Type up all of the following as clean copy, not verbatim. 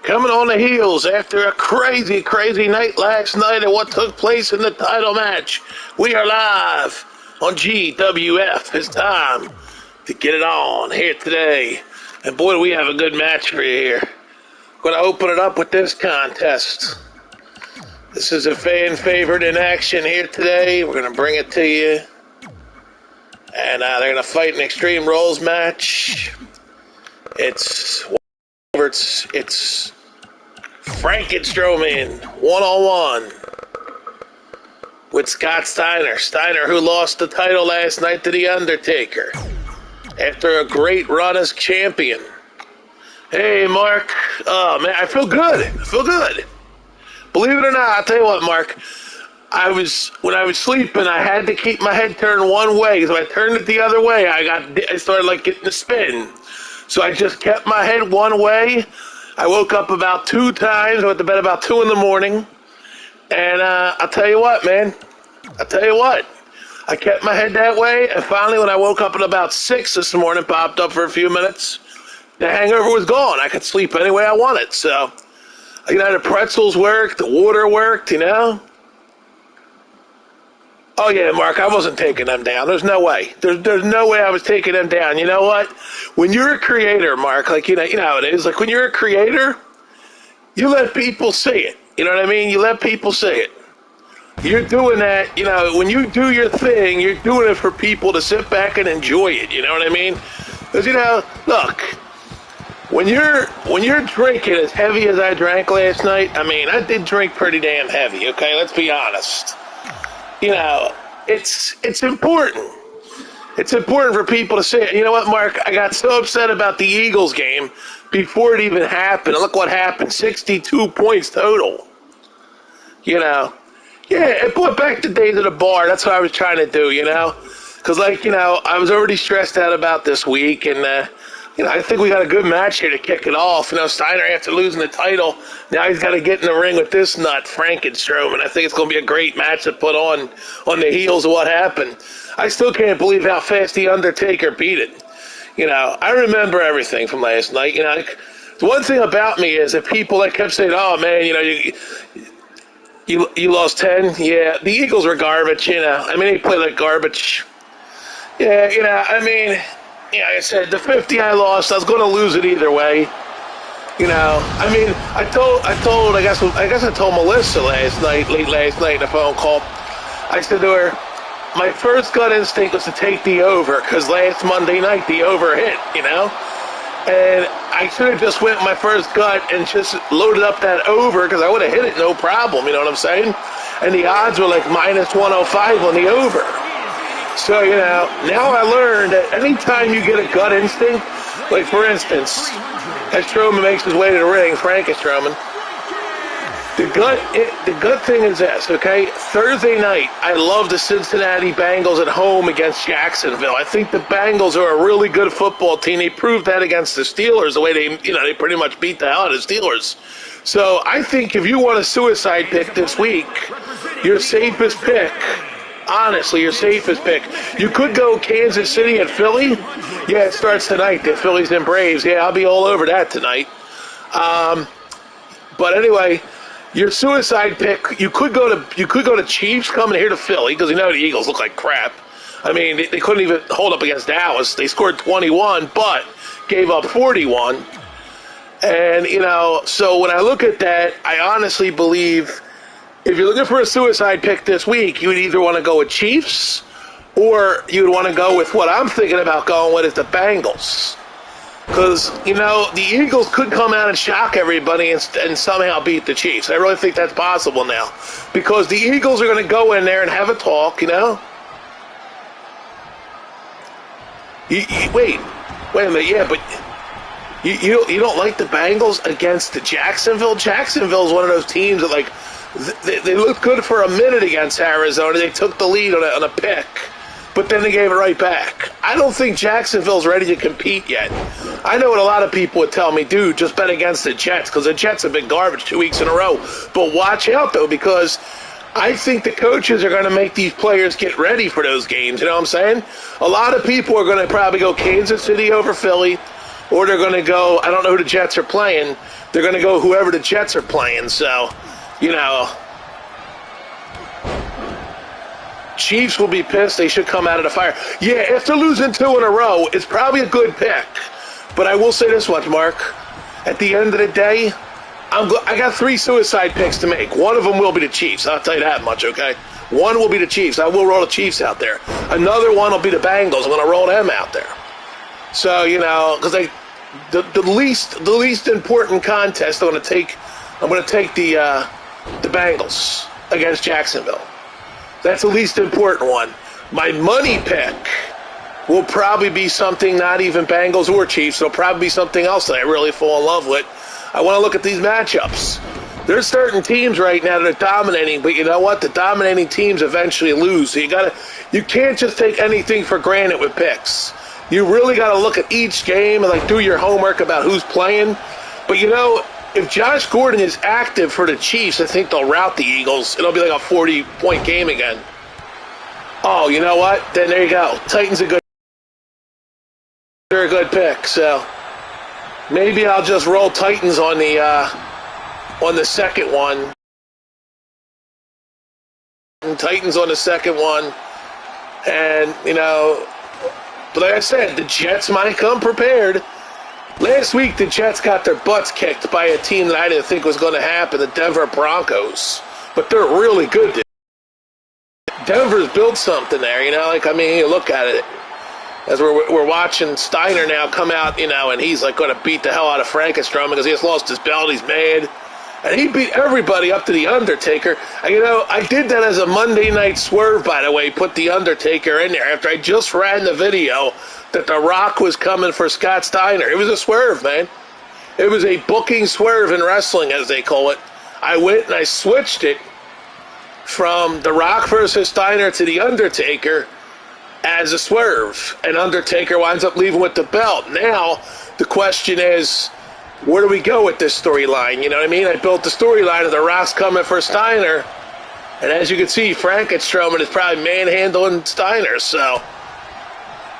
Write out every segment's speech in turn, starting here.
Coming on the heels after a crazy, crazy night last night and what took place in the title match, we are live on GWF. It's time to get it on here today. And boy, do we have a good match for you here. Going to open it up with this contest. This is a fan favorite in action here today. We're going to bring it to you. And they're going to fight an Extreme Rules match. It's Frankenstrowman one-on-one with Scott Steiner. Steiner, who lost the title last night to The Undertaker after a great run as champion. Hey, Mark. Oh, man, I feel good. Believe it or not, I'll tell you what, Mark. When I was sleeping, I had to keep my head turned one way. So I turned it the other way. I started getting a spin. So I just kept my head one way. I woke up about 2 times. I went to bed about 2 in the morning. And I'll tell you what, man. I kept my head that way. And finally, when I woke up at about 6 this morning, popped up for a few minutes, the hangover was gone. I could sleep any way I wanted. So, the pretzels worked. The water worked, Oh, yeah, Mark, I wasn't taking them down. There's no way. There's no way I was taking them down. You know what? When you're a creator, Mark, you know how it is. When you're a creator, you let people see it. You know what I mean? You let people see it. You're doing that, when you do your thing, you're doing it for people to sit back and enjoy it. You know what I mean? Because, look, when you're drinking as heavy as I drank last night, I did drink pretty damn heavy, okay? Let's be honest. It's important. It's important for people to say it. You know what, Mark? I got so upset about the Eagles game before it even happened. And look what happened. 62 points total. Yeah, it brought back the days of the bar. That's what I was trying to do, Because, I was already stressed out about this week. And, I think we got a good match here to kick it off. Steiner, after losing the title, now he's got to get in the ring with this nut, Frankenstrowman. I think it's going to be a great match to put on the heels of what happened. I still can't believe how fast The Undertaker beat it. I remember everything from last night. The one thing about me is that people that kept saying, oh, man, you lost 10? Yeah, the Eagles were garbage, they played like garbage. Yeah, like I said, the 50 I lost, I was going to lose it either way. I told Melissa late last night in a phone call. I said to her, my first gut instinct was to take the over because last Monday night the over hit, And I should have just went with my first gut and just loaded up that over because I would have hit it no problem, you know what I'm saying? And the odds were minus 105 on the over. So, now I learned that anytime you get a gut instinct, for instance, as Strowman makes his way to the ring, Frankenstrowman, the gut thing is this, okay? Thursday night, I love the Cincinnati Bengals at home against Jacksonville. I think the Bengals are a really good football team. They proved that against the Steelers, the way they pretty much beat the hell out of the Steelers. So I think if you want a suicide pick this week, your safest pick, honestly, your safest pick. You could go Kansas City and Philly. Yeah, it starts tonight. The Phillies and Braves. Yeah, I'll be all over that tonight. But anyway, your suicide pick. You could go to Chiefs coming here to Philly because the Eagles look like crap. They couldn't even hold up against Dallas. They scored 21, but gave up 41. And so when I look at that, I honestly believe, if you're looking for a suicide pick this week, you would either want to go with Chiefs or you would want to go with what I'm thinking about going with is the Bengals. Because, the Eagles could come out and shock everybody and somehow beat the Chiefs. I really think that's possible now. Because the Eagles are going to go in there and have a talk, Wait a minute, yeah, but you don't like the Bengals against the Jacksonville? Jacksonville's one of those teams that, they looked good for a minute against Arizona. They took the lead on a pick, but then they gave it right back. I don't think Jacksonville's ready to compete yet. I know what a lot of people would tell me, dude, just bet against the Jets because the Jets have been garbage 2 weeks in a row. But watch out, though, because I think the coaches are going to make these players get ready for those games. You know what I'm saying? A lot of people are going to probably go Kansas City over Philly, or they're going to go, I don't know who the Jets are playing, they're going to go whoever the Jets are playing. So, you know, Chiefs will be pissed. They should come out of the fire. Yeah, after losing 2 in a row, it's probably a good pick. But I will say this much, Mark. At the end of the day, I got 3 suicide picks to make. One of them will be the Chiefs. I'll tell you that much, okay? One will be the Chiefs. I will roll the Chiefs out there. Another one will be the Bengals. I'm going to roll them out there. So, you know, because the least important contest, I'm going to take the Bengals against Jacksonville. That's the least important one. My money pick will probably be something not even Bengals or Chiefs. It'll probably be something else that I really fall in love with. I want to look at these matchups. There's certain teams right now that are dominating, but you know what? The dominating teams eventually lose. So you can't just take anything for granted with picks. You really got to look at each game and like do your homework about who's playing. But you know, if Josh Gordon is active for the Chiefs, I think they'll rout the Eagles. It'll be like a 40-point game again. Oh, you know what? Then there you go. Titans they're a good pick. So maybe I'll just roll Titans on the second one. Titans on the second one. And, you know, but like I said, the Jets might come prepared. Last week, the Jets got their butts kicked by a team that I didn't think was going to happen, the Denver Broncos. But they're really good. Denver's built something there, you know. Like, I mean, you look at it. As we're watching Steiner now come out, you know, and he's like going to beat the hell out of Frankenstrom because he just lost his belt. He's mad. And he beat everybody up to The Undertaker. And, you know, I did that as a Monday night swerve, by the way, put The Undertaker in there after I just ran the video that The Rock was coming for Scott Steiner. It was a swerve, man. It was a booking swerve in wrestling, as they call it. I went and I switched it from The Rock versus Steiner to The Undertaker as a swerve. And Undertaker winds up leaving with the belt. Now, the question is, where do we go with this storyline? You know what I mean? I built the storyline of The Rock's coming for Steiner. And as you can see, Frankenstrom is probably manhandling Steiner. So,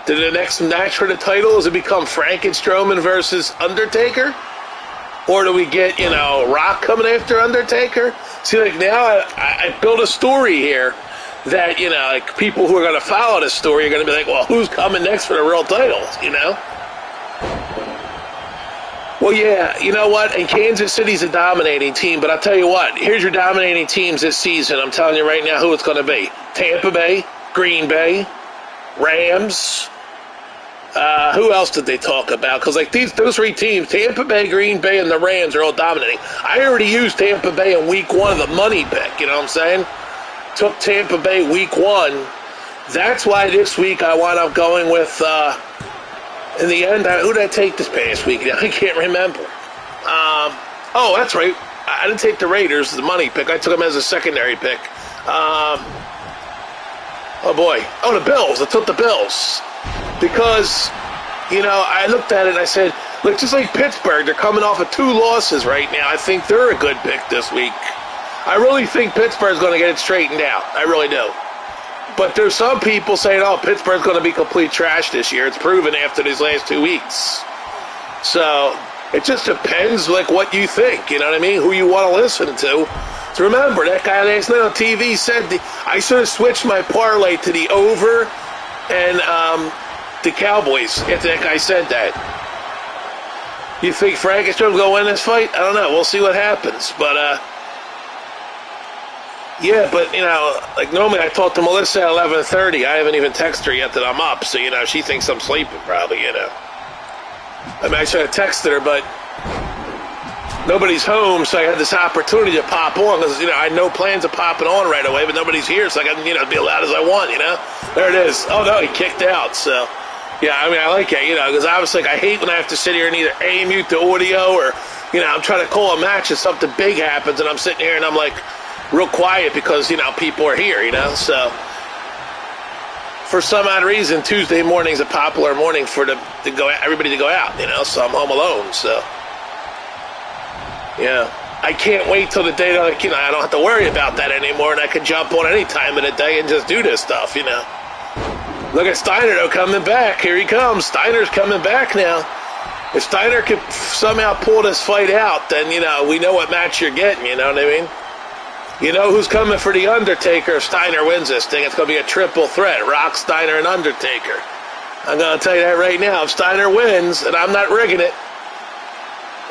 did the next match for the title, does it become Frankenstrom versus Undertaker? Or do we get, you know, Rock coming after Undertaker? See, like now I built a story here that, you know, like people who are going to follow this story are going to be like, well, who's coming next for the real titles, you know? Well, yeah, you know what? And Kansas City's a dominating team, but I'll tell you what, here's your dominating teams this season. I'm telling you right now who it's going to be. Tampa Bay, Green Bay, Rams. Who else did they talk about? Because like those 3 teams, Tampa Bay, Green Bay, and the Rams are all dominating. I already used Tampa Bay in week 1 of the money pick, you know what I'm saying? Took Tampa Bay week 1. That's why this week I wound up going with, in the end, who did I take this past week? I can't remember. Oh, that's right. I didn't take the Raiders, the money pick. I took them as a secondary pick. Oh, boy. Oh, the Bills. I took the Bills. Because, you know, I looked at it and I said, look, just like Pittsburgh, they're coming off of 2 losses right now. I think they're a good pick this week. I really think Pittsburgh's going to get it straightened out. I really do. But there's some people saying, oh, Pittsburgh's going to be complete trash this year. It's proven after these last 2 weeks. So it just depends, like, what you think. You know what I mean? Who you want to listen to. So remember, that guy last night on TV said I should have switched my parlay to the over and the Cowboys after that guy said that. You think Frankenstrom's going to win this fight? I don't know. We'll see what happens. But, yeah, but, you know, like normally I talk to Melissa at 11:30. I haven't even texted her yet that I'm up, so, you know, she thinks I'm sleeping probably, you know. I mean, I should have texted her, but nobody's home, so I had this opportunity to pop on because, you know, I had no plans of popping on right away, but nobody's here, so I can, you know, be loud as I want, you know. There it is. Oh, no, he kicked out, so. Yeah, I mean, I like it, you know, because obviously like, I hate when I have to sit here and either mute the audio or, you know, I'm trying to call a match and something big happens and I'm sitting here and I'm like, real quiet because, you know, people are here, you know, so for some odd reason, Tuesday morning's a popular morning for everybody to go out, you know, so I'm home alone, so, yeah, I can't wait till the day that, like, you know, I don't have to worry about that anymore and I can jump on any time of the day and just do this stuff, you know. Look at Steiner, though, coming back. Here he comes. Steiner's coming back now. If Steiner could somehow pull this fight out, then, you know, we know what match you're getting, you know what I mean? You know who's coming for The Undertaker if Steiner wins this thing. It's going to be a triple threat, Rock, Steiner, and Undertaker. I'm going to tell you that right now. If Steiner wins, and I'm not rigging it,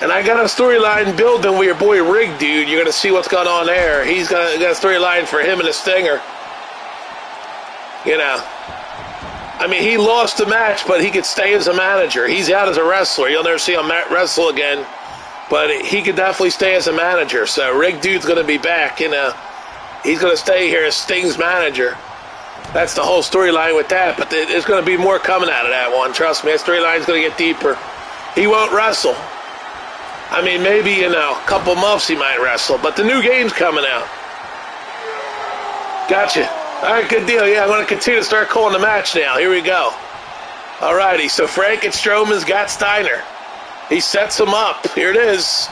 and I got a storyline building with your boy Rig Dude, you're going to see what's going on there. He's got a storyline for him and the Stinger. You know. I mean, he lost the match, but he could stay as a manager. He's out as a wrestler. You'll never see him wrestle again. But he could definitely stay as a manager. So Rig Dude's going to be back. You know, he's going to stay here as Sting's manager. That's the whole storyline with that. But there's going to be more coming out of that one. Trust me, that storyline's going to get deeper. He won't wrestle. I mean, maybe in a couple months he might wrestle. But the new game's coming out. Gotcha. All right, good deal. Yeah, I'm going to continue to start calling the match now. Here we go. All righty, so Frank and Strowman's got Steiner. He sets him up. Here it is.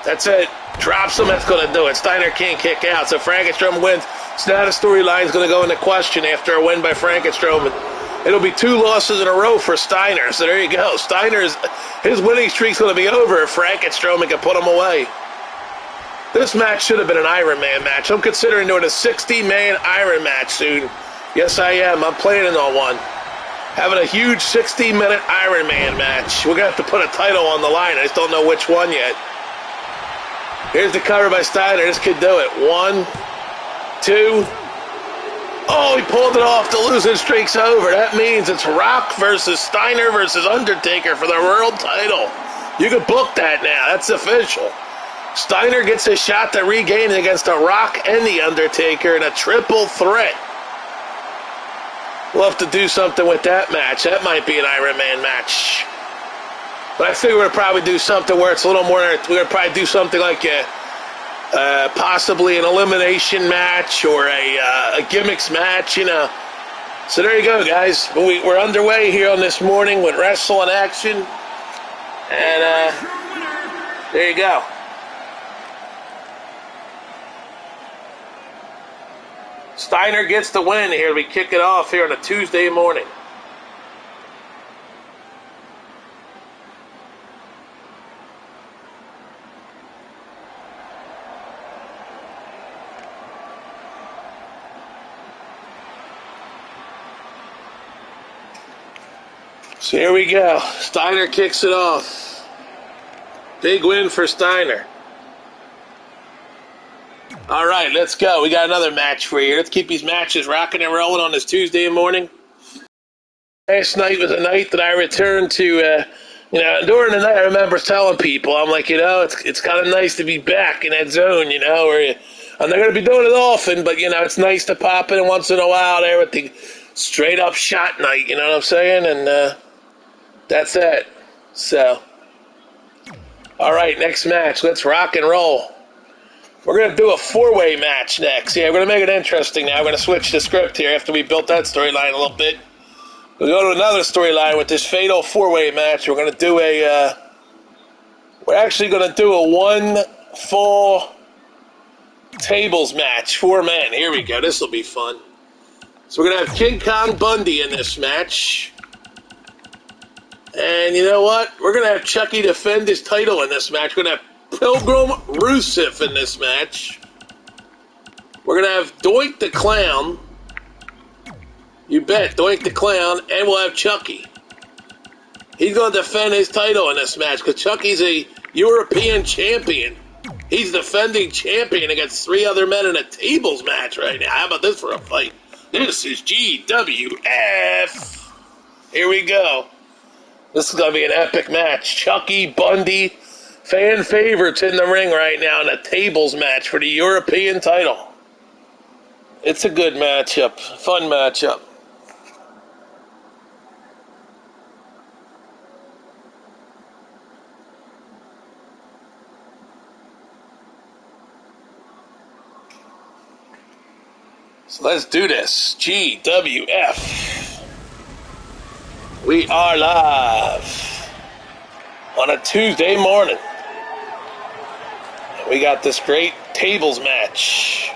That's it. Drops him. That's going to do it. Steiner can't kick out, so Frank and Strowman wins. So now the storyline's going to go into question after a win by Frank and Strowman. It'll be 2 losses in a row for Steiner, so there you go. His winning streak's going to be over if Frank and Strowman can put him away. This match should have been an Iron Man match. I'm considering doing a 60-man Iron match soon. Yes, I am. I'm planning on one. Having a huge 60-minute Iron Man match. We're going to have to put a title on the line. I just don't know which one yet. Here's the cover by Steiner. This could do it. 1, 2. Oh, he pulled it off. The losing streak's over. That means it's Rock versus Steiner versus Undertaker for the world title. You can book that now. That's official. Steiner gets a shot to regain it against The Rock and The Undertaker in a triple threat. We'll have to do something with that match. That might be an Iron Man match. But I think we're going to probably do something where it's a little more... We're going to probably do something like possibly an elimination match or a gimmicks match, you know. So there you go, guys. We're underway here on this morning with Wrestle in Action. And there you go. Steiner gets the win here. We kick it off here on a Tuesday morning. So here we go. Steiner kicks it off. Big win for Steiner. All right, let's go. We got another match for you. Let's keep these matches rocking and rolling on this Tuesday morning. Last night was a night that I returned to, you know, during the night I remember telling people, I'm like, you know, it's kind of nice to be back in that zone, you know, where I'm not going to be doing it often, but, you know, it's nice to pop in once in a while there with the straight up shot night, you know what I'm saying? And that's it. So, all right, next match. Let's rock and roll. We're going to do a 4-way match next. Yeah, we're going to make it interesting now. We're going to switch the script here after we built that storyline a little bit. We'll go to another storyline with this fatal 4-way match. We're going to do we're actually going to do a 1 full tables match. 4 men. Here we go. This will be fun. So we're going to have King Kong Bundy in this match. And you know what? We're going to have Chucky defend his title in this match. We're going to have Pilgrim Rusev in this match. We're going to have Doink the Clown. You bet, Doink the Clown. And we'll have Chucky. He's going to defend his title in this match because Chucky's a European champion. He's defending champion against 3 other men in a tables match right now. How about this for a fight? This is GWF. Here we go. This is going to be an epic match. Chucky, Bundy, fan favorites in the ring right now in a tables match for the European title. It's a good matchup. Fun matchup. So let's do this. GWF. We are live on a Tuesday morning. We got this great tables match.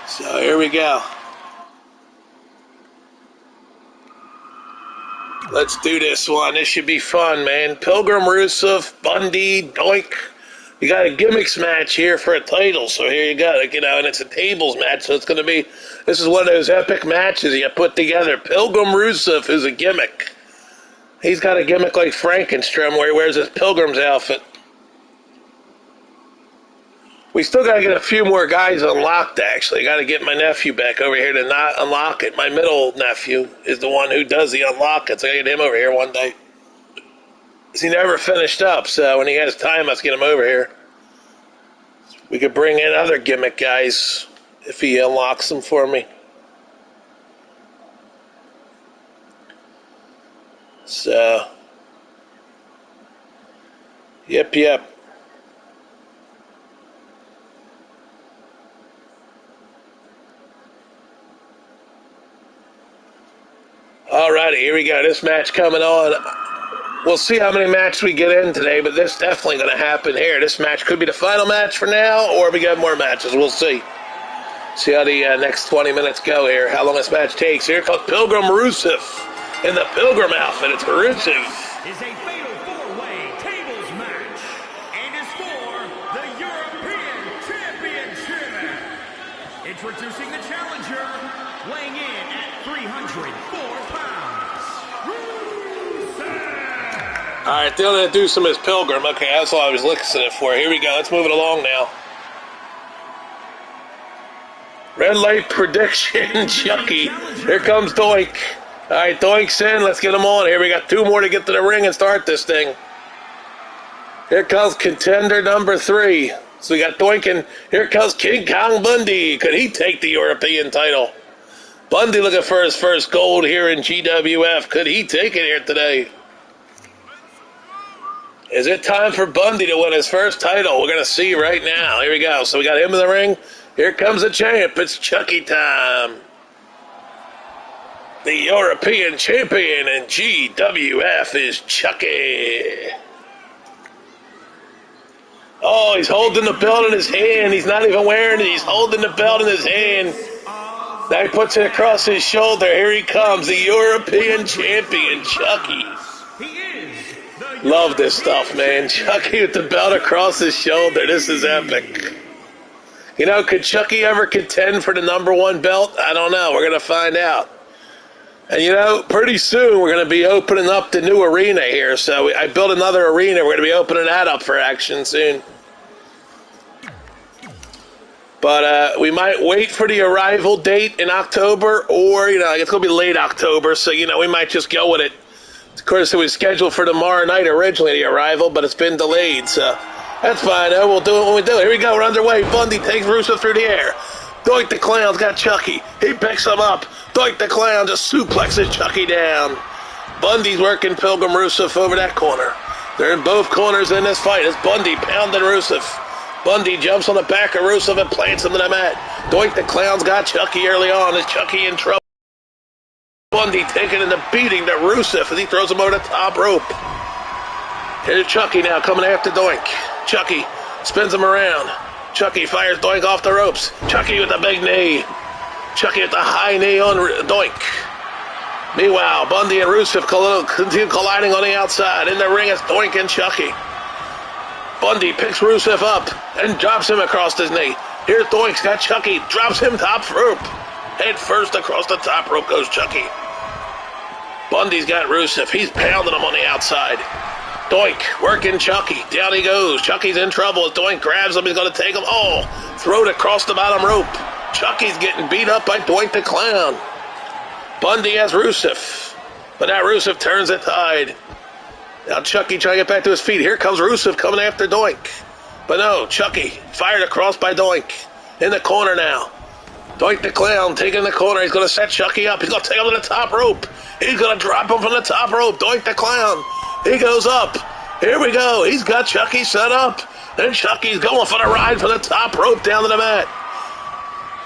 So here we go. Let's do this one. This should be fun, man. Pilgrim, Rusev, Bundy, Doink. You got a gimmicks match here for a title, so here you go. And it's a tables match, so it's going to be, this is one of those epic matches you put together. Pilgrim Rusev is a gimmick. He's got a gimmick like Frankenstrom where he wears his Pilgrim's outfit. We still got to get a few more guys unlocked, actually. Got to get my nephew back over here to not unlock it. My middle nephew is the one who does the unlock it, so I got to get him over here one day. He never finished up, so when he has time, let's get him over here. We could bring in other gimmick guys if he unlocks them for me. So, yep. Alrighty, here we go. This match coming on. We'll see how many matches we get in today, but this definitely going to happen here. This match could be the final match for now, or we got more matches. We'll see. See how the next 20 minutes go here, how long this match takes. Here comes Pilgrim Rusev in the Pilgrim outfit. It's Rusev. Is a fatal four-way tables match, and is for the European Championship. Introducing the challenger, weighing in at 304 pounds, Rusev. All right, they're going to do some as Pilgrim. Okay, that's all I was listening for. Here we go. Let's move it along now. Red light prediction, Chucky. Here comes Doink. All right, Doink's in. Let's get him on here. We got 2 more to get to the ring and start this thing. Here comes contender number 3. So we got Doink, and here comes King Kong Bundy. Could he take the European title? Bundy looking for his first gold here in GWF. Could he take it here today? Is it time for Bundy to win his first title? We're going to see right now. Here we go. So we got him in the ring. Here comes the champ. It's Chucky time. The European champion in GWF is Chucky. Oh, he's holding the belt in his hand. He's not even wearing it. He's holding the belt in his hand. Now he puts it across his shoulder. Here he comes, the European champion, Chucky. Love this stuff, man. Chucky with the belt across his shoulder. This is epic. You know, could Chucky ever contend for the #1 belt? I don't know. We're going to find out. And, you know, pretty soon we're going to be opening up the new arena here. So I built another arena. We're going to be opening that up for action soon. But we might wait for the arrival date in October, or, you know, it's going to be late October. So, you know, we might just go with it. Of course, it was scheduled for tomorrow night originally, the arrival, but it's been delayed. So that's fine. We'll do it when we do it. Here we go. We're underway. Bundy takes Rusev through the air. Doink the Clown's got Chucky. He picks him up. Doink the Clown just suplexes Chucky down. Bundy's working Pilgrim Rusev over that corner. They're in both corners in this fight. It's Bundy pounding Rusev. Bundy jumps on the back of Rusev and plants him to the mat. Doink the Clown's got Chucky early on. Is Chucky in trouble? Bundy taking in the beating to Rusev as he throws him over the top rope. Here's Chucky now coming after Doink. Chucky spins him around. Chucky fires Doink off the ropes. Chucky with the big knee. Chucky with the high knee on Doink. Meanwhile, Bundy and Rusev continue colliding on the outside. In the ring, it's Doink and Chucky. Bundy picks Rusev up and drops him across his knee. Here's Doink's got Chucky. Drops him top rope. Head first across the top rope goes Chucky. Bundy's got Rusev. He's pounding him on the outside. Doink working Chucky. Down he goes. Chucky's in trouble as Doink grabs him. He's going to take him. Oh, throw it across the bottom rope. Chucky's getting beat up by Doink the Clown. Bundy has Rusev. But now Rusev turns the tide. Now Chucky trying to get back to his feet. Here comes Rusev coming after Doink. But no, Chucky fired across by Doink. In the corner now. Doink the Clown taking the corner. He's going to set Chucky up. He's going to take him to the top rope. He's going to drop him from the top rope. Doink the Clown. He goes up. Here we go. He's got Chucky set up. And Chucky's going for the ride from the top rope down to the mat.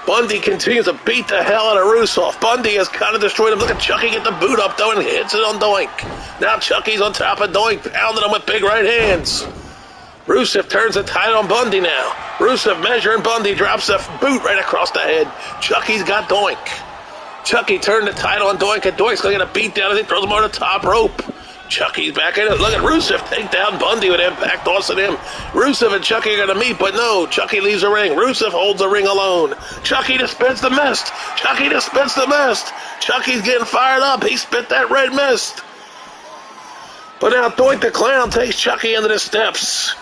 Bundy continues to beat the hell out of Rusev. Bundy has kind of destroyed him. Look at Chucky get the boot up, though, and hits it on Doink. Now Chucky's on top of Doink, pounding him with big right hands. Rusev turns the tide on Bundy now. Rusev measuring Bundy, drops a boot right across the head. Chucky's got Doink. Chucky turned the title on Doink, and Doink's going to get a beat down as he throws him on the top rope. Chucky's back in it. Look at Rusev take down Bundy with impact, tossing him. Rusev and Chucky are going to meet, but no, Chucky leaves the ring. Rusev holds the ring alone. Chucky to spits the mist. Chucky to spits the mist. Chucky's getting fired up. He spit that red mist. But now Doink the Clown takes Chucky into the steps.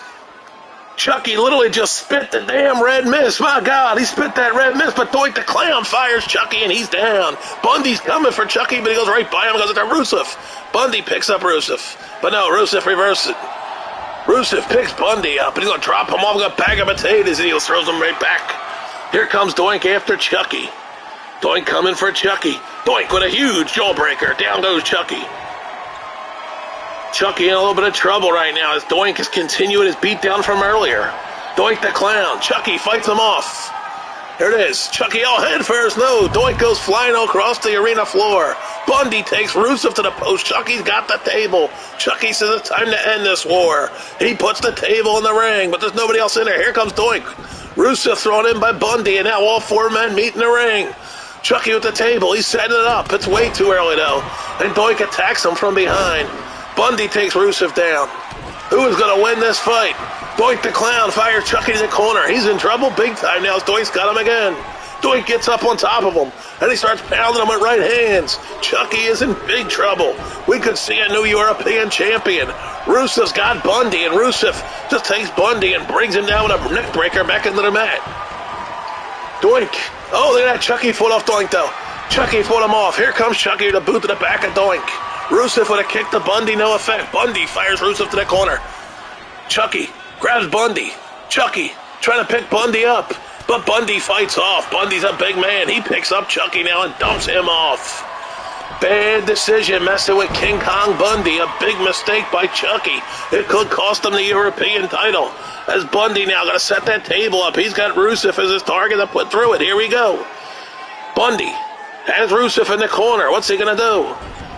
Chucky literally just spit the damn red mist. My God, he spit that red mist, but Doink the Clown fires Chucky, and he's down. Bundy's coming for Chucky, but he goes right by him and goes to Rusev. Bundy picks up Rusev, but no, Rusev reverses it. Rusev picks Bundy up, and he's going to drop him off like a bag of potatoes, and he throws him right back. Here comes Doink after Chucky. Doink coming for Chucky. Doink with a huge jawbreaker. Down goes Chucky. Chucky in a little bit of trouble right now as Doink is continuing his beatdown from earlier. Doink the Clown. Chucky fights him off. Here it is. Chucky, head first. No. Doink goes flying across the arena floor. Bundy takes Rusev to the post. Chucky's got the table. Chucky says it's time to end this war. He puts the table in the ring, but there's nobody else in there. Here comes Doink. Rusev thrown in by Bundy, and now all four men meet in the ring. Chucky with the table. He's setting it up. It's way too early, though. And Doink attacks him from behind. Bundy takes Rusev down. Who is going to win this fight? Doink the Clown fires Chucky to the corner. He's in trouble big time now as Doink's got him again. Doink gets up on top of him, and he starts pounding him with right hands. Chucky is in big trouble. We could see a new European champion. Rusev's got Bundy, and Rusev just takes Bundy and brings him down with a neck breaker back into the mat. Doink. Oh, look at that Chucky foot off Doink, though. Chucky fought him off. Here comes Chucky with a boot to the back of Doink. Rusev with a kick to Bundy, no effect. Bundy fires Rusev to the corner. Chucky grabs Bundy. Chucky trying to pick Bundy up, but Bundy fights off. Bundy's a big man. He picks up Chucky now and dumps him off. Bad decision messing with King Kong Bundy. A big mistake by Chucky. It could cost him the European title. As Bundy now got to set that table up. He's got Rusev as his target to put through it. Here we go. Bundy has Rusev in the corner. What's he going to do?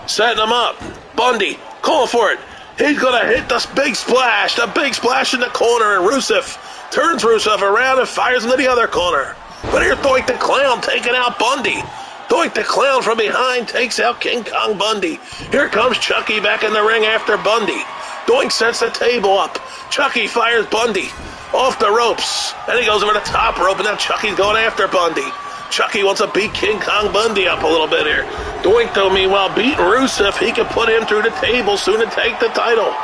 Setting him up. Bundy, call for it. He's going to hit the big splash in the corner, and Rusev turns Rusev around and fires into the other corner. But here's Doink the Clown taking out Bundy. Doink the Clown from behind takes out King Kong Bundy. Here comes Chucky back in the ring after Bundy. Doink sets the table up. Chucky fires Bundy off the ropes, and he goes over the top rope, and now Chucky's going after Bundy. Chucky wants to beat King Kong Bundy up a little bit here. Doink, though, meanwhile, beating Rusev. He can put him through the table soon and take the title.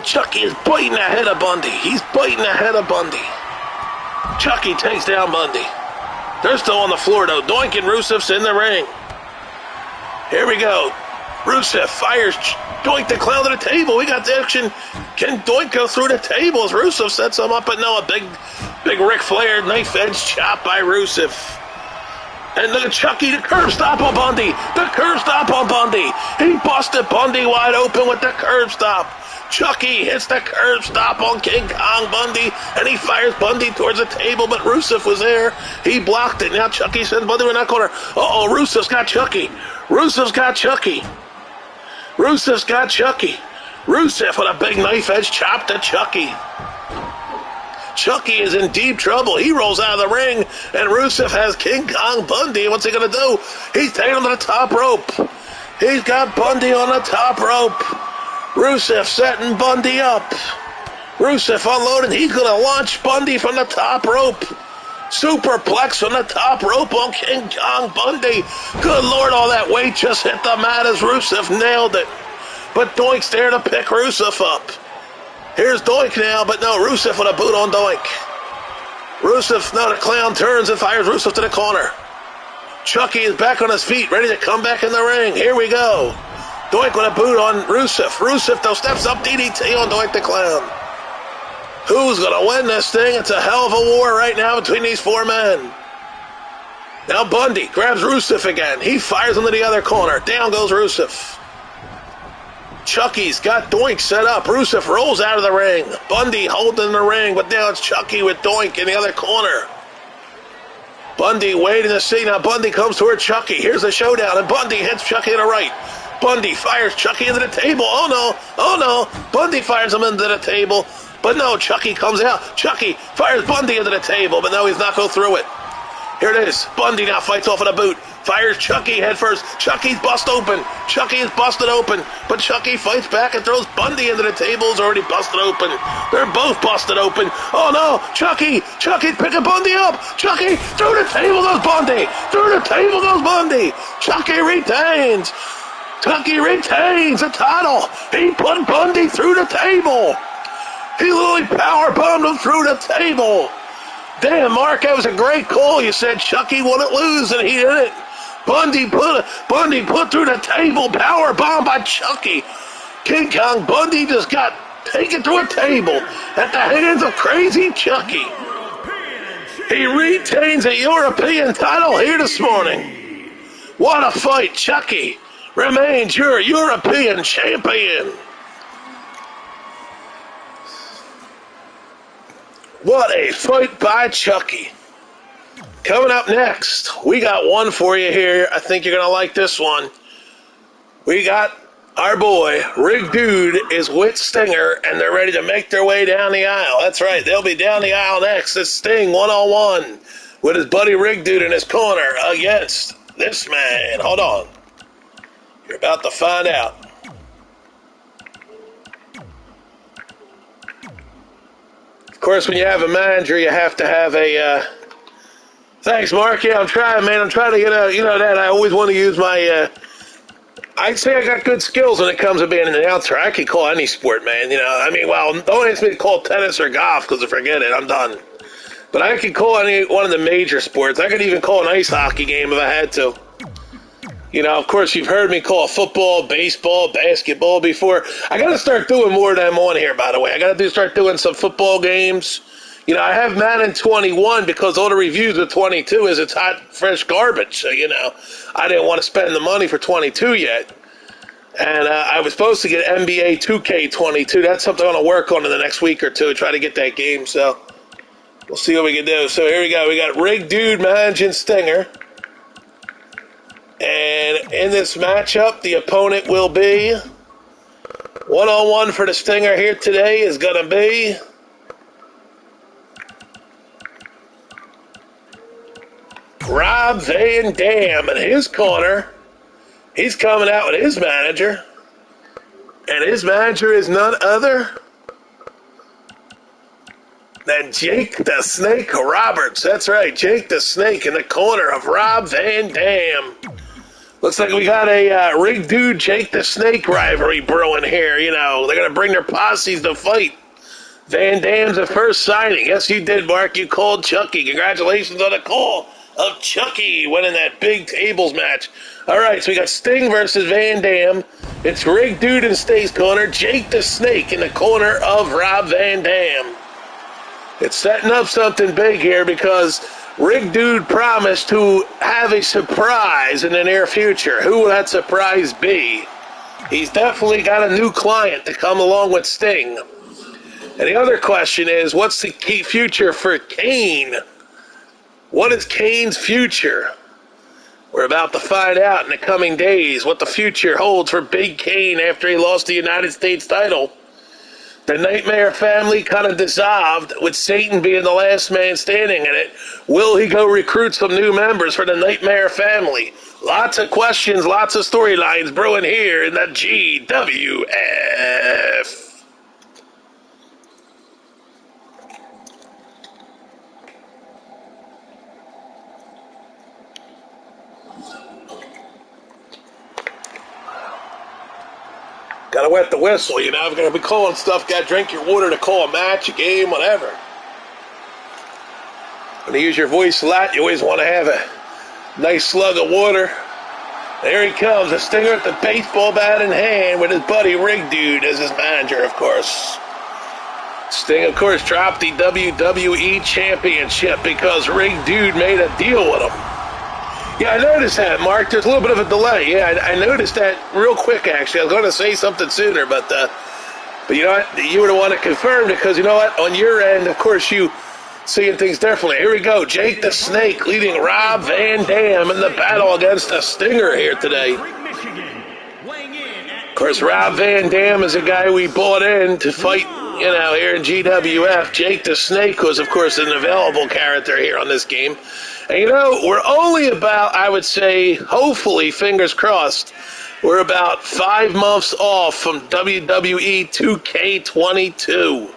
Chucky is biting ahead of Bundy. He's biting ahead of Bundy. Chucky takes down Bundy. They're still on the floor, though. Doink and Rusev's in the ring. Here we go. Rusev fires Doink the Clown to the table. We got the action. Can Doink go through the table as Rusev sets him up? But no, a big Ric Flair knife edge chop by Rusev. And look at Chucky, the curb stop on Bundy. The curb stop on Bundy. He busted Bundy wide open with the curb stop. Chucky hits the curb stop on King Kong Bundy, and he fires Bundy towards the table, but Rusev was there. He blocked it. Now Chucky sends Bundy in that corner. Uh-oh, Rusev's got Chucky. Rusev's got Chucky. Rusev's got Chucky. Rusev with a big knife edge chop to Chucky. Chucky is in deep trouble. He rolls out of the ring, and Rusev has King Kong Bundy. What's he going to do? He's taking him to the top rope. He's got Bundy on the top rope. Rusev setting Bundy up. Rusev unloading. He's going to launch Bundy from the top rope. Superplex from the top rope on King Kong Bundy. Good Lord, all that weight just hit the mat as Rusev nailed it. But Doink's there to pick Rusev up. Here's Doink now, but no, Rusev with a boot on Doink. Rusev, no, the Clown turns and fires Rusev to the corner. Chucky is back on his feet, ready to come back in the ring. Here we go. Doink with a boot on Rusev. Rusev, though, steps up DDT on Doink the Clown. Who's going to win this thing? It's a hell of a war right now between these four men. Now Bundy grabs Rusev again. He fires into the other corner. Down goes Rusev. Chucky's got Doink set up. Rusev rolls out of the ring. Bundy holding the ring, but now it's Chucky with Doink in the other corner. Bundy waiting to see. Now Bundy comes toward Chucky. Here's the showdown, and Bundy hits Chucky to the right. Bundy fires Chucky into the table. Oh no. Bundy fires him into the table. But no, Chucky comes out. Chucky fires Bundy into the table, but no, he's not go through it. Here it is. Bundy now fights off of the boot. Fires Chucky head first. Chucky's bust open. Chucky is busted open. But Chucky fights back and throws Bundy into the table. He's already busted open. They're both busted open. Oh no! Chucky's picking Bundy up. Chucky through the table goes Bundy. Through the table goes Bundy. Chucky retains. Chucky retains the title. He put Bundy through the table. He literally powerbombed him through the table. Damn, Mark, that was a great call. You said Chucky wouldn't lose, and he did it. Bundy put through the table, power bomb by Chucky. King Kong Bundy just got taken through a table at the hands of crazy Chucky. He retains a European title here this morning. What a fight. Chucky remains your European champion. What a fight by Chucky. Coming up next, we got one for you here. I think you're going to like this one. We got our boy, Rig Dude, is with Stinger, and they're ready to make their way down the aisle. That's right, they'll be down the aisle next. It's Sting one-on-one with his buddy Rig Dude in his corner against this man. Hold on. You're about to find out. Of course, when you have a manager, you have to have a... Thanks, Mark. Yeah, I'm trying, man. I'm trying to get a... You know that I always want to use my... I'd say I got good skills when it comes to being an announcer. I can call any sport, man. You know, I mean, well, don't ask me to call tennis or golf because I forget it. I'm done. But I can call any one of the major sports. I could even call an ice hockey game if I had to. You know, of course, you've heard me call football, baseball, basketball before. I got to start doing more of them on here, by the way. I got to start doing some football games. You know, I have Madden 21 because all the reviews with 22 is it's hot, fresh garbage. So, you know, I didn't want to spend the money for 22 yet. And I was supposed to get NBA 2K22. That's something I'm going to work on in the next week or two, try to get that game. So, we'll see what we can do. So, here we go. We got Rig Dude managing Stinger. And in this matchup, the opponent will be one-on-one for the Stinger here today is going to be Rob Van Dam in his corner. He's coming out with his manager. And his manager is none other than Jake the Snake Roberts. That's right, Jake the Snake in the corner of Rob Van Dam. Looks like we got a Rig Dude, Jake the Snake rivalry brewing here. You know, they're going to bring their posses to fight. Van Dam's the first signing. Yes, you did, Mark. You called Chucky. Congratulations on the call of Chucky winning that big tables match. All right, so we got Sting versus Van Dam. It's Rig Dude in Sting's corner. Jake the Snake in the corner of Rob Van Dam. It's setting up something big here because Rig Dude promised to have a surprise in the near future. Who will that surprise be? He's definitely got a new client to come along with Sting. And the other question is, what's the key future for Kane? What is Kane's future? We're about to find out in the coming days what the future holds for Big Kane after he lost the United States title. The Nightmare family kind of dissolved, with Satan being the last man standing in it. Will he go recruit some new members for the Nightmare family? Lots of questions, lots of storylines brewing here in the GWF. Gotta wet the whistle, you know. I'm gonna be calling stuff. Gotta drink your water to call a match, a game, whatever. When you use your voice a lot, you always want to have a nice slug of water. There he comes, the Stinger with the baseball bat in hand with his buddy Rig Dude as his manager, of course. Sting, of course, dropped the WWE Championship because Rig Dude made a deal with him. Yeah, I noticed that, Mark. There's a little bit of a delay. Yeah, I noticed that real quick, actually. I was going to say something sooner, but you know what? You were the one that confirmed it because, you know what? On your end, of course, you seeing things differently. Here we go. Jake the Snake leading Rob Van Dam in the battle against the Stinger here today. Of course, Rob Van Dam is a guy we bought in to fight here in GWF, Jake the Snake was, of course, an available character here on this game. And, we're only about, I would say, hopefully, fingers crossed, we're about 5 months off from WWE 2K22.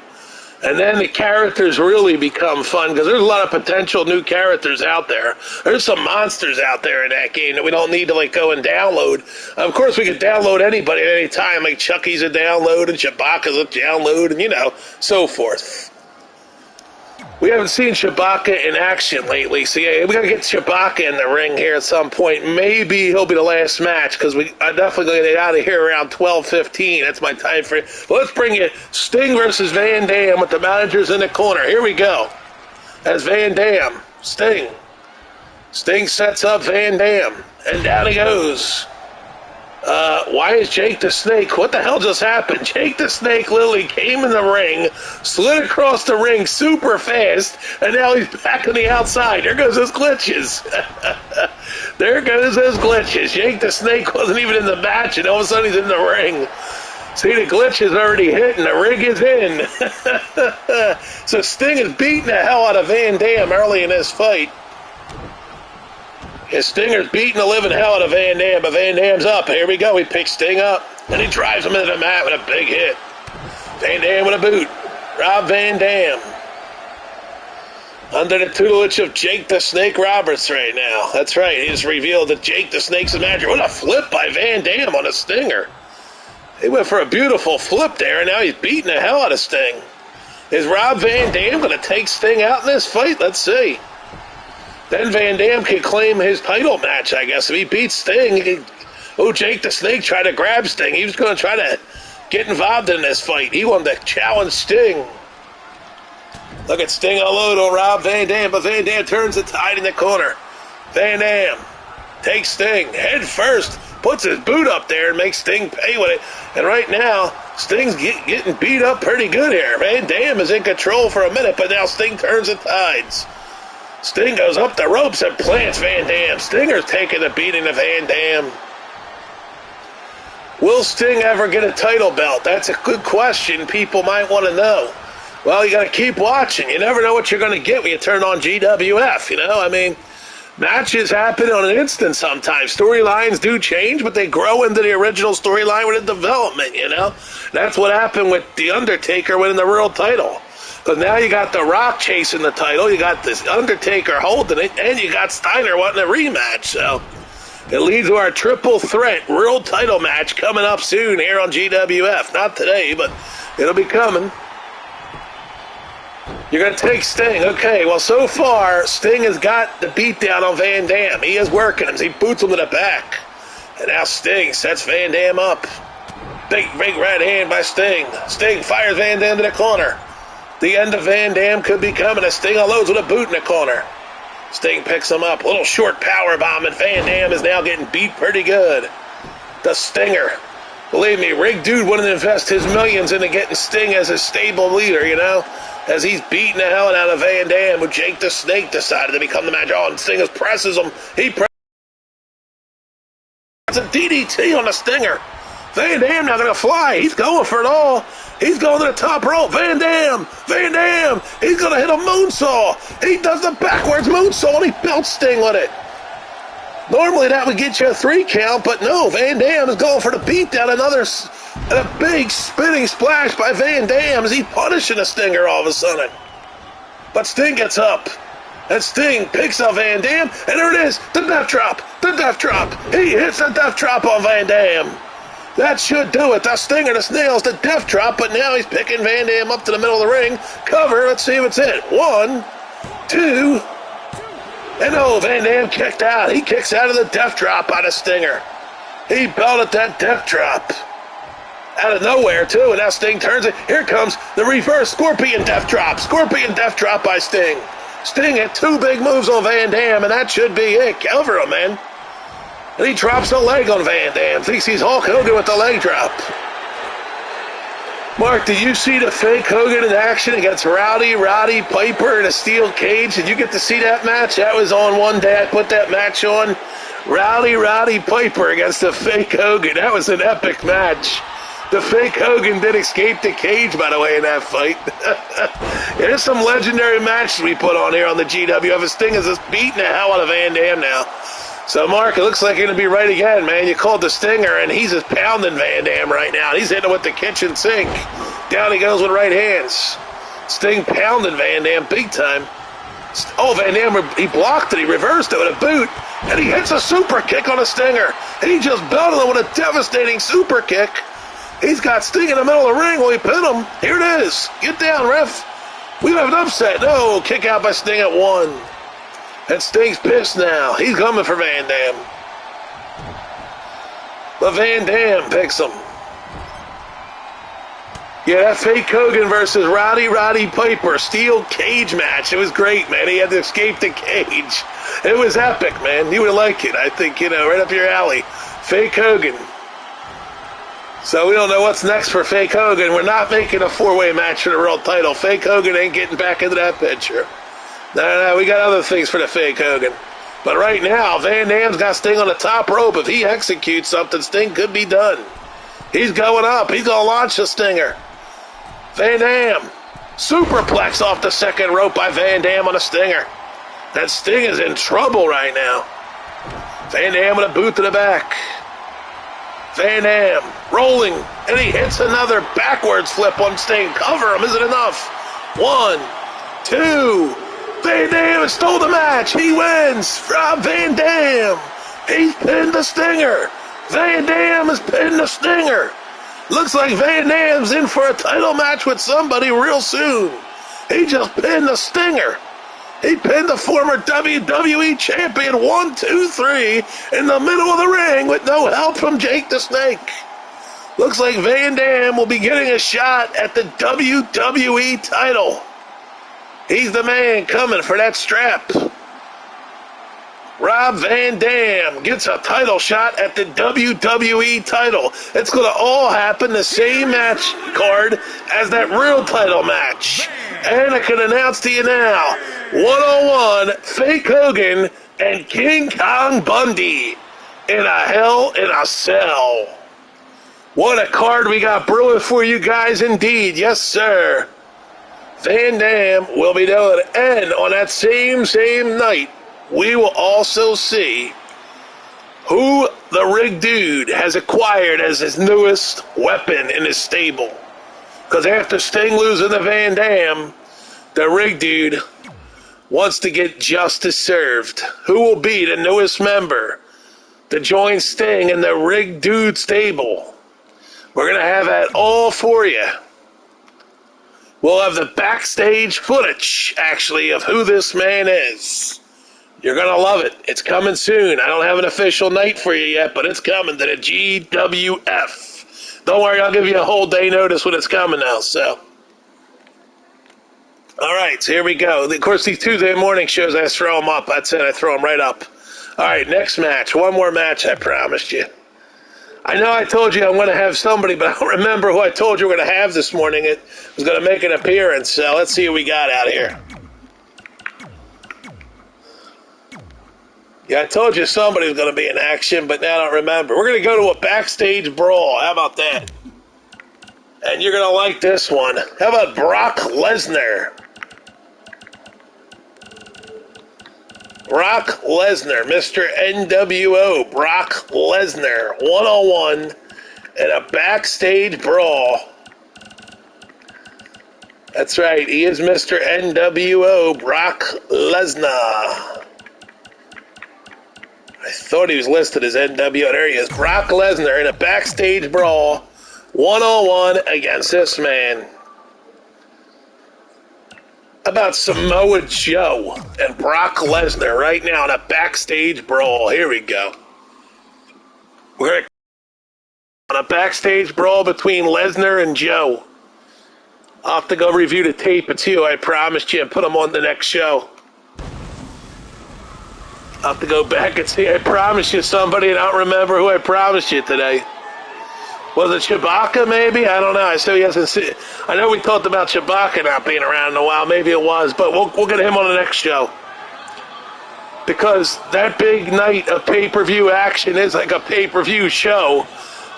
And then the characters really become fun because there's a lot of potential new characters out there. There's some monsters out there in that game that we don't need to go and download. Of course, we can download anybody at any time, like Chucky's a download and Chewbacca's a download and, so forth. We haven't seen Chewbacca in action lately, so yeah, we got to get Chewbacca in the ring here at some point. Maybe he'll be the last match because I'm definitely going to get out of here around 12:15. That's my time frame. But let's bring you Sting versus Van Dam with the managers in the corner. Here we go. That's Van Dam. Sting. Sting sets up Van Dam, and down he goes. Why is Jake the Snake? What the hell just happened? Jake the Snake literally came in the ring, slid across the ring super fast, and now he's back on the outside. There goes his glitches. There goes his glitches. Jake the Snake wasn't even in the match, and all of a sudden he's in the ring. See, the glitch is already hit, and the rig is in. So Sting is beating the hell out of Van Dam early in this fight. His Stinger's beating the living hell out of Van Dam, but Van Dam's up. Here we go. He picks Sting up, and he drives him into the mat with a big hit. Van Dam with a boot. Rob Van Dam. Under the tutelage of Jake the Snake Roberts right now. That's right. He just revealed that Jake the Snake's the manager. What a flip by Van Dam on a Stinger. He went for a beautiful flip there, and now he's beating the hell out of Sting. Is Rob Van Dam going to take Sting out in this fight? Let's see. Then Van Dam can claim his title match, I guess. If he beats Sting, Jake the Snake tried to grab Sting. He was going to try to get involved in this fight. He wanted to challenge Sting. Look at Sting unload on Rob Van Dam, but Van Dam turns the tide in the corner. Van Dam takes Sting head first, puts his boot up there and makes Sting pay with it. And right now, Sting's getting beat up pretty good here. Van Dam is in control for a minute, but now Sting turns the tides. Sting goes up the ropes and plants Van Dam. Stinger's taking a beating of Van Dam. Will Sting ever get a title belt? That's a good question people might want to know. Well, you got to keep watching. You never know what you're going to get when you turn on GWF, matches happen on an instant sometimes. Storylines do change, but they grow into the original storyline with the development, That's what happened with The Undertaker winning the world title. Because now you got The Rock chasing the title, you got this Undertaker holding it, and you got Steiner wanting a rematch. So it leads to our triple threat world title match coming up soon here on GWF. Not today, but it'll be coming. You're going to take Sting. Okay, well, so far, Sting has got the beatdown on Van Dam. He is working him. He boots him to the back. And now Sting sets Van Dam up. Big right hand by Sting. Sting fires Van Dam to the corner. The end of Van Dam could be coming as Sting unloads with a boot in the corner. Sting picks him up. A little short power bomb, and Van Dam is now getting beat pretty good. The Stinger. Believe me, Rig Dude wouldn't invest his millions into getting Sting as his stable leader, as he's beating the hell out of Van Dam, who Jake the Snake decided to become the manager. Oh, and Sting presses him. He presses a DDT on the Stinger. Van Dam not going to fly. He's going for it all. He's going to the top rope. Van Dam. He's going to hit a moonsault. He does the backwards moonsault, and he belts Sting with it. Normally that would get you a 3 count, but no, Van Dam is going for the beatdown. A big spinning splash by Van Dam as he's punishing the Stinger all of a sudden. But Sting gets up, and Sting picks up Van Dam, and there it is, the death drop. He hits the death drop on Van Dam. That should do it. The Stinger, the snails, the death drop, but now he's picking Van Dam up to the middle of the ring. Cover, let's see if it's it. 1, 2, and Van Dam kicked out. He kicks out of the death drop on a Stinger. He belted that death drop. Out of nowhere, too, and now Sting turns it. Here comes the reverse Scorpion death drop. Scorpion death drop by Sting. Sting had 2 big moves on Van Dam, and that should be it. Cover him, man. And he drops a leg on Van Dam. Thinks he's Hulk Hogan with the leg drop. Mark, did you see the fake Hogan in action against Rowdy Piper in a steel cage? Did you get to see that match? That was on one day. I put that match on. Rowdy Piper against the fake Hogan. That was an epic match. The fake Hogan did escape the cage, by the way, in that fight. Yeah, there's some legendary matches we put on here on the GWF. Sting is just beating the hell out of Van Dam now. So, Mark, it looks like you're going to be right again, man. You called the Stinger, and he's just pounding Van Dam right now. He's hitting him with the kitchen sink. Down he goes with right hands. Sting pounding Van Dam big time. Oh, Van Dam, he blocked it. He reversed it with a boot, and he hits a super kick on a Stinger. And he just belted him with a devastating super kick. He's got Sting in the middle of the ring while he pinned him. Here it is. Get down, ref. We have an upset. No, kick out by Sting at 1. And Sting's pissed now. He's coming for Van Dam. But Van Dam picks him. Yeah, that fake Hogan versus Roddy Piper steel cage match. It was great, man. He had to escape the cage. It was epic, man. You would like it. I think, right up your alley. Fake Hogan. So we don't know what's next for Fake Hogan. We're not making a 4-way match for the world title. Fake Hogan ain't getting back into that picture. No, we got other things for the Fake Hogan. But right now, Van Dam's got Sting on the top rope. If he executes something, Sting could be done. He's going up. He's going to launch the Stinger. Van Dam. Superplex off the second rope by Van Dam on a Stinger. That Sting is in trouble right now. Van Dam with a boot to the back. Van Dam rolling, and he hits another backwards flip on Sting. Cover him, is it enough? 1, 2. Van Dam stole the match. He wins. Rob Van Dam. He's pinned the Stinger. Van Dam has pinned the Stinger. Looks like Van Dam's in for a title match with somebody real soon. He just pinned the Stinger. He pinned the former WWE champion 1, 2, 3 in the middle of the ring with no help from Jake the Snake. Looks like Van Dam will be getting a shot at the WWE title. He's the man coming for that strap. Rob Van Dam gets a title shot at the WWE title. It's going to all happen the same match card as that real title match. And I can announce to you now, 101, Fake Hogan and King Kong Bundy in a Hell in a Cell. What a card we got brewing for you guys indeed. Yes, sir. Van Dam will be doing it. And on that same night, we will also see who the Rig Dude has acquired as his newest weapon in his stable. Because after Sting losing to Van Dam, the Rig Dude wants to get justice served. Who will be the newest member to join Sting in the Rig Dude stable? We're going to have that all for you. We'll have the backstage footage, actually, of who this man is. You're going to love it. It's coming soon. I don't have an official night for you yet, but it's coming to the GWF. Don't worry, I'll give you a whole day notice when it's coming now, so. All right, so here we go. Of course, these Tuesday morning shows, I throw them up. That's it, I throw them right up. All right, next match. One more match, I promised you. I know I told you I'm going to have somebody, but I don't remember who I told you we're going to have this morning. It was going to make an appearance, so let's see who we got out here. Yeah, I told you somebody was going to be in action, but now I don't remember. We're going to go to a backstage brawl. How about that? And you're going to like this one. How about Brock Lesnar? Brock Lesnar, Mr. NWO, Brock Lesnar, 101 in a backstage brawl. That's right, he is Mr. NWO, Brock Lesnar. I thought he was listed as NWO. There he is, Brock Lesnar in a backstage brawl, 101 against this man. About Samoa Joe and Brock Lesnar right now in a backstage brawl. Here we go. We're on a backstage brawl between Lesnar and Joe. I'll have to go review the tape. It's you, I promised you, and put them on the next show. I'll have to go back and see. I promised you somebody, and I don't remember who I promised you today. Was it Chewbacca, maybe? I don't know. I said he hasn't seen. I know we talked about Chewbacca not being around in a while. Maybe it was, but we'll get him on the next show. Because that big night of pay-per-view action is like a pay-per-view show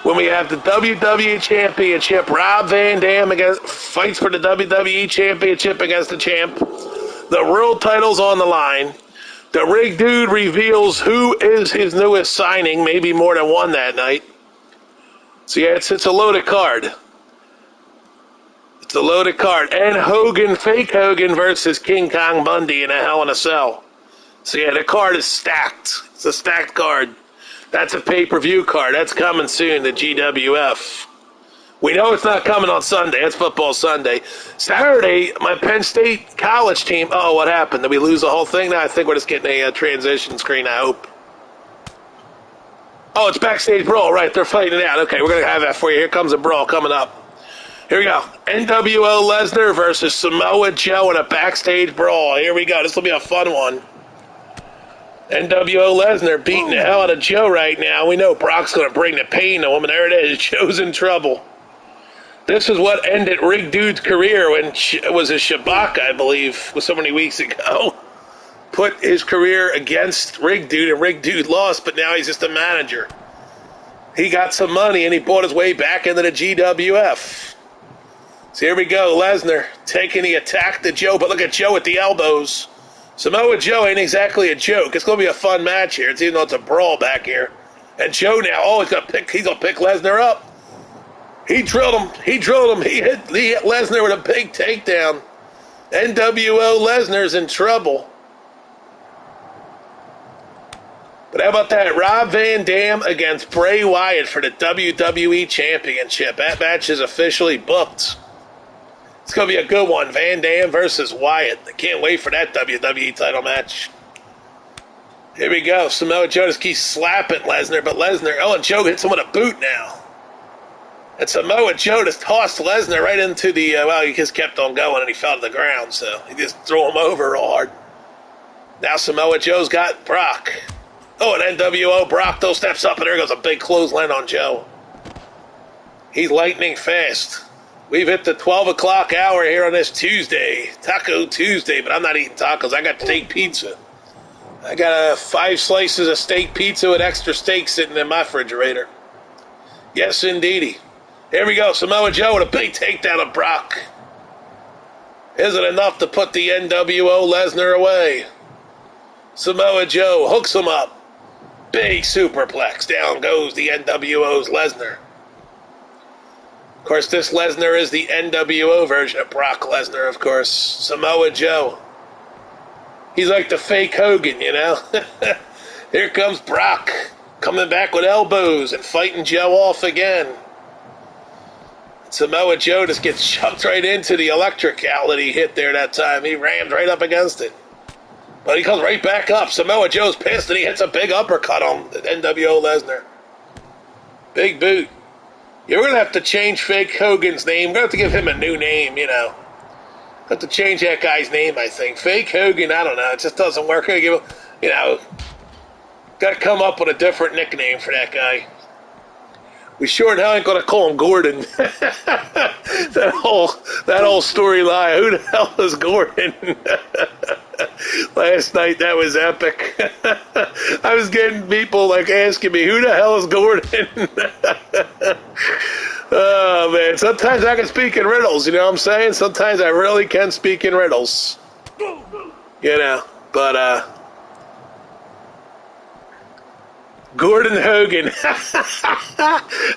when we have the WWE Championship, Rob Van Dam fights for the WWE Championship against the champ. The world title's on the line. The Rig Dude reveals who is his newest signing, maybe more than one that night. So yeah, it's a loaded card. It's a loaded card. And Hogan, fake Hogan versus King Kong Bundy in a Hell in a Cell. So yeah, the card is stacked. It's a stacked card. That's a pay-per-view card. That's coming soon, the GWF. We know it's not coming on Sunday. That's Football Sunday. Saturday, my Penn State college team. Oh, what happened? Did we lose the whole thing? Now I think we're just getting a transition screen, I hope. Oh, it's Backstage Brawl. Right, they're fighting it out. Okay, we're going to have that for you. Here comes a brawl coming up. Here we go. NWO Lesnar versus Samoa Joe in a Backstage Brawl. Here we go. This will be a fun one. NWO Lesnar beating the hell out of Joe right now. We know Brock's going to bring the pain to him, and there it is. Joe's in trouble. This is what ended Rig Dude's career when it was a Shabaka, I believe, was so many weeks ago. Put his career against Rig Dude, and Rig Dude lost, but now he's just a manager. He got some money, and he bought his way back into the GWF. So here we go. Lesnar taking the attack to Joe, but look at Joe at the elbows. Samoa Joe ain't exactly a joke. It's going to be a fun match here. It's even though it's a brawl back here. And Joe now, he's going to pick Lesnar up. He drilled him. He hit Lesnar with a big takedown. NWO Lesnar's in trouble. But how about that? Rob Van Dam against Bray Wyatt for the WWE Championship. That match is officially booked. It's going to be a good one. Van Dam versus Wyatt. I can't wait for that WWE title match. Here we go. Samoa Joe just keeps slapping Lesnar, but Lesnar, and Joe hits him with a boot now. And Samoa Joe just tossed Lesnar right into the, he just kept on going and he fell to the ground, so he just threw him over real hard. Now Samoa Joe's got Brock. Oh, and NWO Brock, though, steps up, and there goes a big clothesline on Joe. He's lightning fast. We've hit the 12 o'clock hour here on this Tuesday, Taco Tuesday, but I'm not eating tacos. I got steak pizza. I got 5 slices of steak pizza with extra steak sitting in my refrigerator. Yes, indeedy. Here we go. Samoa Joe with a big takedown of Brock. Is it enough to put the NWO Lesnar away? Samoa Joe hooks him up. Big superplex. Down goes the NWO's Lesnar. Of course, this Lesnar is the NWO version of Brock Lesnar, of course. Samoa Joe. He's like the fake Hogan, you know? Here comes Brock, coming back with elbows and fighting Joe off again. Samoa Joe just gets shoved right into the electric outlet he hit there that time. He rammed right up against it. But he comes right back up. Samoa Joe's pissed and he hits a big uppercut on NWO Lesnar. Big boot. Yeah, we're going to have to change fake Hogan's name. We're going to have to give him a new name, you know. Have to change that guy's name, I think. Fake Hogan, I don't know. It just doesn't work. Give him, you know, got to come up with a different nickname for that guy. We sure in hell ain't going to call him Gordon. that whole storyline. Who the hell is Gordon? Last night, that was epic. I was getting people like asking me, who the hell is Gordon? Oh, man. Sometimes I can speak in riddles, you know what I'm saying? Sometimes I really can speak in riddles. You know, but, Gordon Hogan.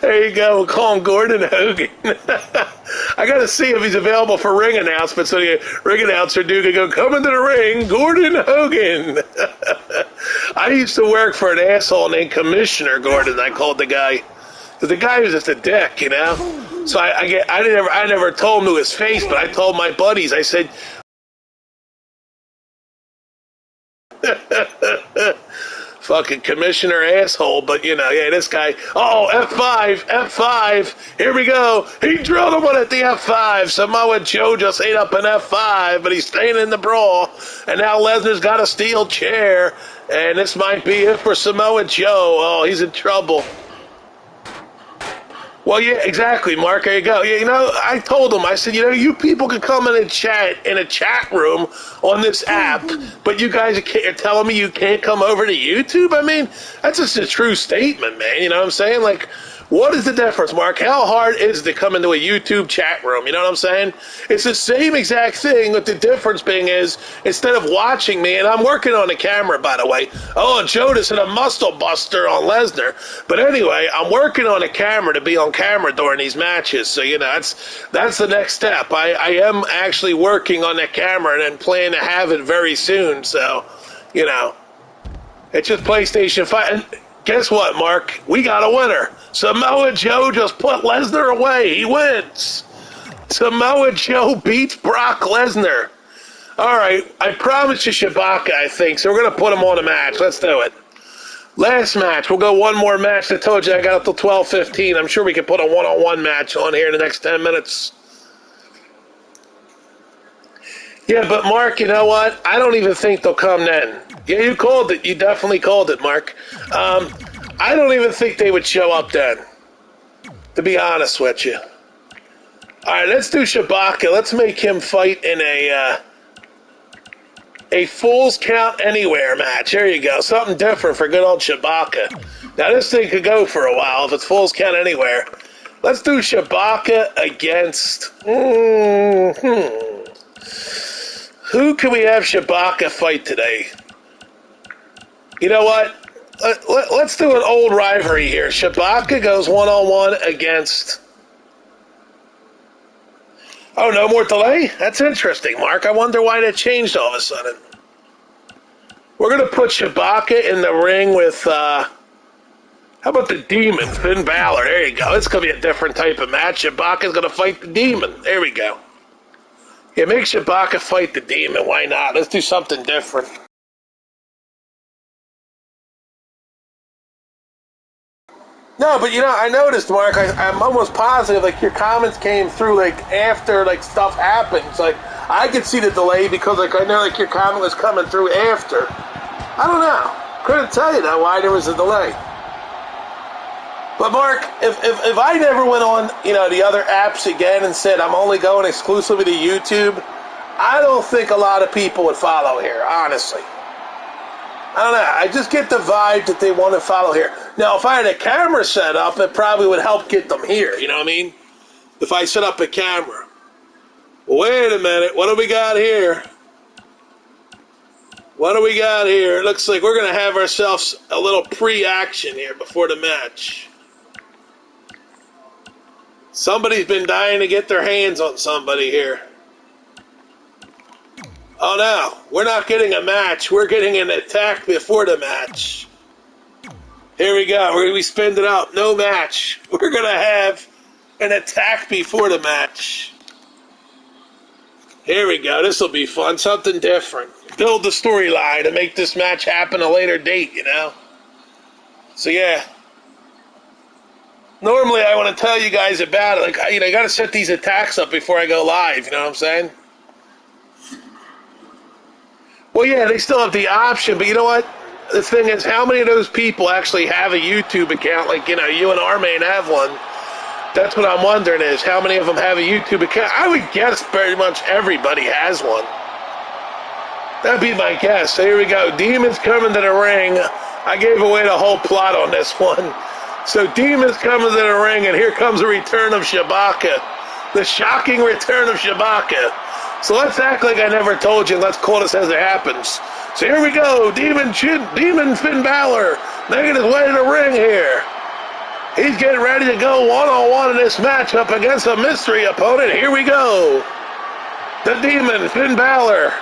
There you go. We'll call him Gordon Hogan. I got to see if he's available for ring announcements. So the ring announcer dude can go, come into the ring, Gordon Hogan. I used to work for an asshole named Commissioner Gordon, I called the guy. Because the guy was just a dick, you know? So I never told him to his face, but I told my buddies, I said, fucking commissioner asshole, but you know, yeah, this guy, F5, here we go. He drilled him one at the F5. Samoa Joe just ate up an F5, but he's staying in the brawl. And now Lesnar's got a steel chair, and this might be it for Samoa Joe. Oh, he's in trouble. Well, yeah, exactly, Mark. There you go. Yeah, you know, I told him, I said, you know, you people can come in and chat in a chat room on this app, but you guys are telling me you can't come over to YouTube? I mean, that's just a true statement, man. You know what I'm saying? Like, What is the difference, Mark? How hard is it to come into a YouTube chat room? You know what I'm saying? It's the same exact thing, but the difference being is, instead of watching me, and I'm working on the camera, by the way. Oh, and Joe just hit a muscle buster on Lesnar. But anyway, I'm working on a camera to be on camera during these matches. So, you know, that's the next step. I am actually working on that camera and plan to have it very soon. So, you know, it's just PlayStation 5. And guess what, Mark? We got a winner. Samoa Joe just put Lesnar away. He wins. Samoa Joe beats Brock Lesnar. All right, I promised you Shibaka, I think, so we're going to put him on a match. Let's do it. Last match. We'll go one more match. I told you I got up till 12:15. I'm sure we can put a one-on-one match on here in the next 10 minutes. Yeah, but Mark, you know what? I don't even think they'll come then. Yeah, you called it. You definitely called it, Mark. I don't even think they would show up then, to be honest with you. All right, let's do Shibaka. Let's make him fight in a Falls Count Anywhere match. There you go. Something different for good old Shibaka. Now, this thing could go for a while if it's Falls Count Anywhere. Let's do Shibaka against... Who can we have Shibaka fight today? You know what? Let's do an old rivalry here. Shibaka goes one-on-one against... Oh, no more delay? That's interesting, Mark. I wonder why that changed all of a sudden. We're going to put Shibaka in the ring with... how about the Demon, Finn Balor? There you go. It's going to be a different type of match. Shibaka's going to fight the Demon. There we go. Yeah, make Shibaka fight the Demon. Why not? Let's do something different. No, but you know, I noticed, Mark, I'm almost positive, like, your comments came through, like, after, like, stuff happens. Like, I could see the delay because, like, I know, like, your comment was coming through after. I don't know. Couldn't tell you that, why there was a delay. But, Mark, if I never went on, you know, the other apps again and said I'm only going exclusively to YouTube, I don't think a lot of people would follow here, honestly. I don't know. I just get the vibe that they want to follow here. Now, if I had a camera set up, it probably would help get them here. You know what I mean? If I set up a camera. Wait a minute. What do we got here? What do we got here? It looks like we're going to have ourselves a little pre-action here before the match. Somebody's been dying to get their hands on somebody here. Oh, no. We're not getting a match. We're getting an attack before the match. Here we go. We spinned it up. No match. We're going to have an attack before the match. Here we go. This will be fun. Something different. Build the storyline to make this match happen a later date, you know? So, yeah. Normally, I want to tell you guys about it. Like, you know, I got to set these attacks up before I go live. You know what I'm saying? Well, yeah, they still have the option, but you know what? The thing is, how many of those people actually have a YouTube account? Like, you know, you and Armain have one. That's what I'm wondering is, how many of them have a YouTube account? I would guess pretty much everybody has one. That'd be my guess. So here we go. Demon's coming to the ring. I gave away the whole plot on this one. So Demon's coming to the ring, and here comes the return of Shibaka. The shocking return of Shibaka. So let's act like I never told you, and let's call this as it happens. So here we go. Demon Finn Balor making his way to the ring here. He's getting ready to go one-on-one in this matchup against a mystery opponent. Here we go. The Demon, Finn Balor.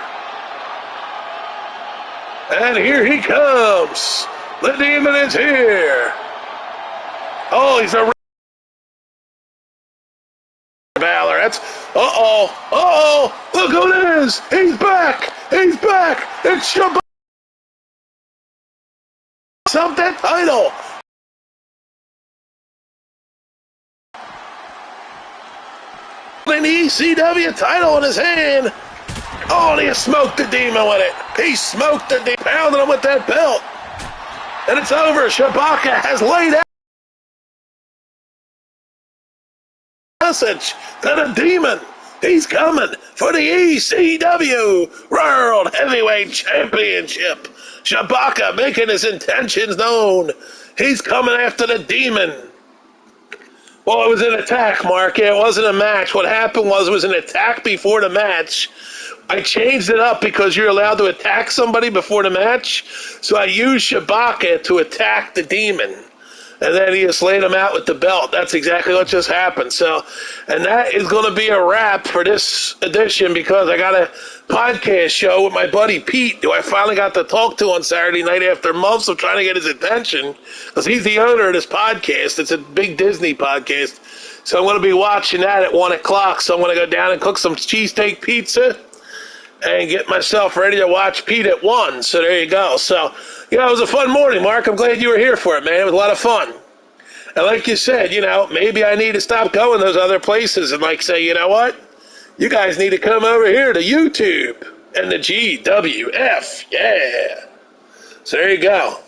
And here he comes. The Demon is here. Oh, he's a Balor. That's look who it is. He's back. It's Shibaka. Up that title. An ECW title in his hand. Oh, and he smoked the Demon with it. He smoked the Demon, pounded him with that belt. And it's over. Shibaka has laid out message to the Demon. He's coming for the ECW World Heavyweight Championship. Shibaka making his intentions known. He's coming after the Demon. Well, it was an attack, Mark. Yeah, it wasn't a match. What happened was it was an attack before the match. I changed it up because you're allowed to attack somebody before the match. So I used Shabaka to attack the demon. And then he just laid him out with the belt. That's exactly what just happened. So, and that is going to be a wrap for this edition because I got a podcast show with my buddy Pete, who I finally got to talk to on Saturday night after months of trying to get his attention because he's the owner of this podcast. It's a big Disney podcast. So I'm going to be watching that at 1 o'clock. So I'm going to go down and cook some cheesesteak pizza and get myself ready to watch Pete at 1. So there you go. So, yeah, it was a fun morning, Mark. I'm glad you were here for it, man. It was a lot of fun. And like you said, maybe I need to stop going those other places and say, you know what? You guys need to come over here to YouTube and the GWF. Yeah. So there you go.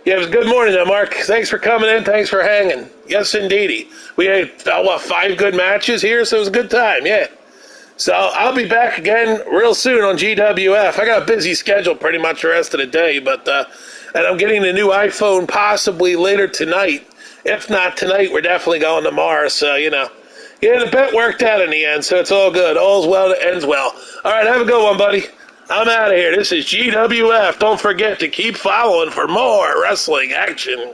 Yeah, it was a good morning, though, Mark. Thanks for coming in. Thanks for hanging. Yes, indeedy. We had, 5 good matches here, so it was a good time, yeah. So I'll be back again real soon on GWF. I got a busy schedule pretty much the rest of the day, but and I'm getting the new iPhone possibly later tonight. If not tonight, we're definitely going tomorrow. So, yeah, the bet worked out in the end, so it's all good. All's well that ends well. All right, have a good one, buddy. I'm out of here. This is GWF. Don't forget to keep following for more wrestling action.